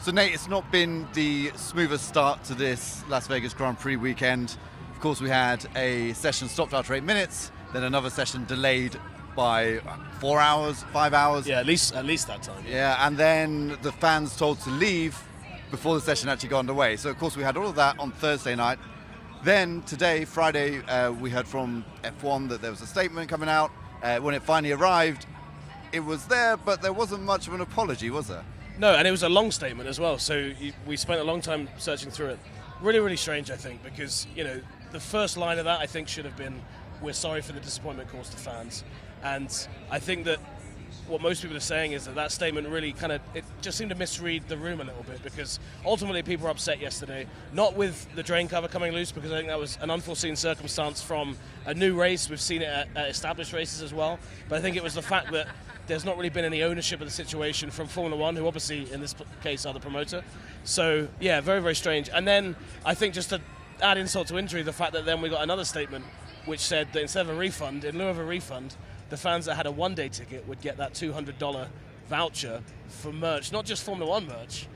So Nate, it's not been the smoothest start to this Las Vegas Grand Prix weekend. Of course, we had a session stopped after 8 minutes, then another session delayed by 4 hours, 5 hours. Yeah, at least that time. Yeah, and then the fans told to leave before the session actually got underway. So of course we had all of that on Thursday night. Then today, Friday, we heard from F1 that there was a statement coming out. When it finally arrived, it was there, but there wasn't much of an apology, was there? No, and it was a long statement as well, so we spent a long time searching through it. Really, really strange, I think, because, the first line of that, I think, should have been, we're sorry for the disappointment caused to fans. And I think that what most people are saying is that statement really it just seemed to misread the room a little bit, because ultimately people were upset yesterday, not with the drain cover coming loose, because I think that was an unforeseen circumstance from a new race. We've seen it at established races as well, but I think it was the fact that there's not really been any ownership of the situation from Formula One, who obviously in this case are the promoter. So yeah, very, very strange. And then I think, just to add insult to injury, the fact that then we got another statement which said that instead of a refund, in lieu of a refund, the fans that had a one-day ticket would get that $200 voucher for merch, not just Formula One merch,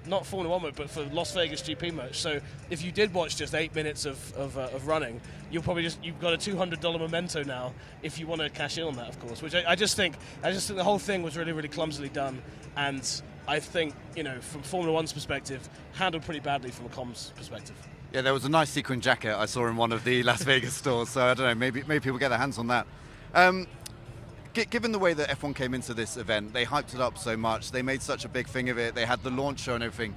not Formula One merch, but for Las Vegas GP merch. So if you did watch just 8 minutes of running, you've got a $200 memento now if you want to cash in on that, of course. Which I just think the whole thing was really, really clumsily done, and I think from Formula One's perspective, handled pretty badly from a comms perspective. Yeah, there was a nice sequin jacket I saw in one of the Las Vegas stores, so I don't know, maybe people get their hands on that. Given the way that F1 came into this event, they hyped it up so much, they made such a big thing of it, they had the launch show and everything.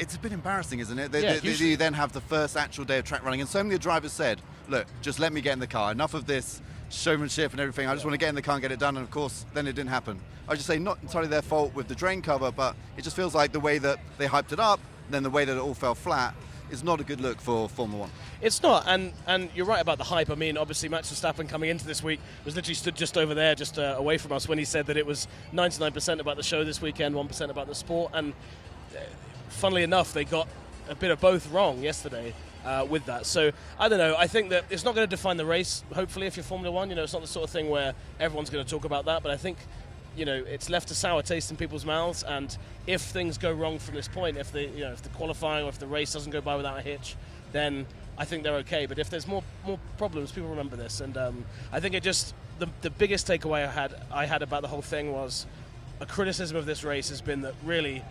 It's a bit embarrassing, isn't it? They then have the first actual day of track running, and so many of the drivers said, look, just let me get in the car, enough of this showmanship and everything, I just want to get in the car and get it done, and of course, then it didn't happen. I would just say, not entirely their fault with the drain cover, but it just feels like the way that they hyped it up, then the way that it all fell flat, is not a good look for Formula One. It's not, and you're right about the hype. I mean, obviously Max Verstappen coming into this week was literally stood just over there, just away from us, when he said that it was 99% about the show this weekend, 1% about the sport, and funnily enough, they got a bit of both wrong yesterday with that. So, I don't know, I think that it's not going to define the race, hopefully, if you're Formula One. It's not the sort of thing where everyone's going to talk about that, but I think it's left a sour taste in people's mouths, and if things go wrong from this point, if the qualifying or if the race doesn't go by without a hitch, then I think they're okay. But if there's more problems, people remember this, and I think the biggest takeaway I had about the whole thing was a criticism of this race has been that really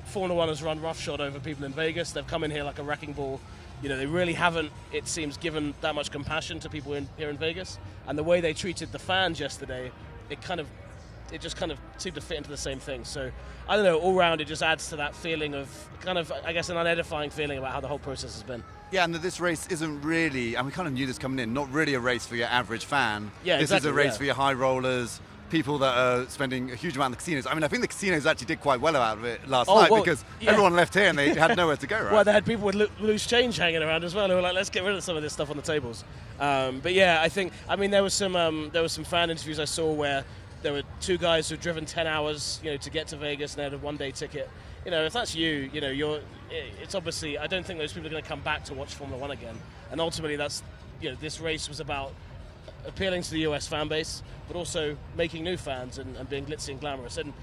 Formula One has run roughshod over people in Vegas. They've come in here like a wrecking ball. They really haven't, it seems, given that much compassion to people here in Vegas, and the way they treated the fans yesterday, it just kind of seemed to fit into the same thing. So, I don't know, all round it just adds to that feeling of I guess, an unedifying feeling about how the whole process has been. Yeah, and this race isn't really, and we kind of knew this coming in, not really a race for your average fan. Yeah, this exactly, is a race for your high rollers, people that are spending a huge amount in the casinos. I mean, I think the casinos actually did quite well out of it last night, because everyone left here and they had nowhere to go, right? Well, they had people with loose change hanging around as well who were like, let's get rid of some of this stuff on the tables. But yeah, there was some fan interviews I saw where there were two guys who'd driven 10 hours, to get to Vegas, and they had a one-day ticket. If that's it's obviously, I don't think those people are going to come back to watch Formula One again. And ultimately, that's, this race was about appealing to the US fan base, but also making new fans and being glitzy and glamorous. And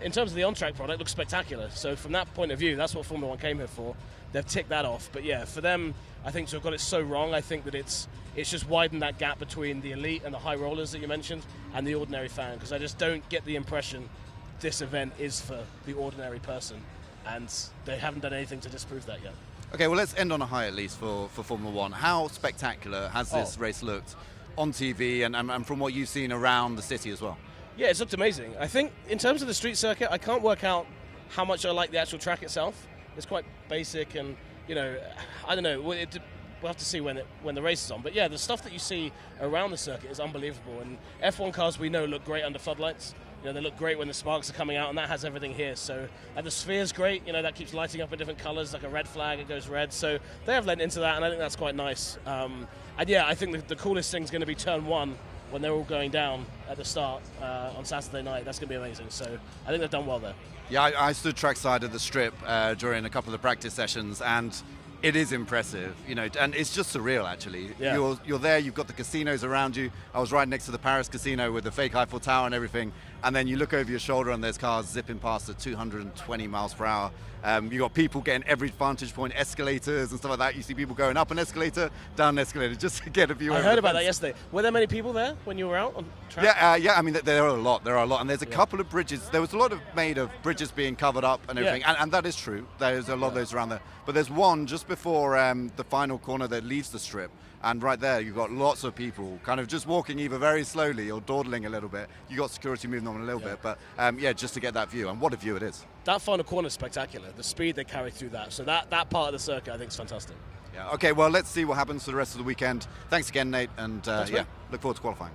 in terms of the on-track product, it looks spectacular. So from that point of view, that's what Formula One came here for. They've ticked that off. But yeah, for them, I think to have got it so wrong, I think that it's just widened that gap between the elite and the high rollers that you mentioned and the ordinary fan, because I just don't get the impression this event is for the ordinary person, and they haven't done anything to disprove that yet. Okay, well, let's end on a high at least for Formula One. How spectacular has this race looked on TV and from what you've seen around the city as well? Yeah, it's looked amazing. I think in terms of the street circuit, I can't work out how much I like the actual track itself. It's quite basic, and I don't know. We'll have to see when the race is on. But yeah, the stuff that you see around the circuit is unbelievable. And F1 cars, we know, look great under floodlights. They look great when the sparks are coming out, and that has everything here. So, and the sphere's great. That keeps lighting up in different colors, like a red flag, it goes red. So they have lent into that, and I think that's quite nice. And yeah, I think the coolest thing is going to be turn one, when they're all going down at the start on Saturday night. That's going to be amazing. So I think they've done well there. Yeah, I stood trackside of the strip during a couple of the practice sessions, and It is impressive, and it's just surreal, actually. Yeah. You're there, you've got the casinos around you. I was right next to the Paris casino with the fake Eiffel Tower and everything, and then you look over your shoulder and there's cars zipping past at 220 miles per hour. You've got people getting every vantage point, escalators and stuff like that. You see people going up an escalator, down an escalator, just to get a view. I heard about that yesterday. Were there many people there when you were out on track? Yeah. I mean, there are a lot. And there's a couple of bridges. There was a lot made of bridges being covered up and everything, and that is true. There's a lot of those around there. But there's one just before the final corner that leaves the strip, and right there you've got lots of people kind of just walking either very slowly or dawdling a little bit. You've got security moving on a little bit, but just to get that view, and what a view it is. That final corner is spectacular. The speed they carry through that. So that part of the circuit, I think, is fantastic. Yeah. Okay, well, let's see what happens for the rest of the weekend. Thanks again, Nate, and look forward to qualifying.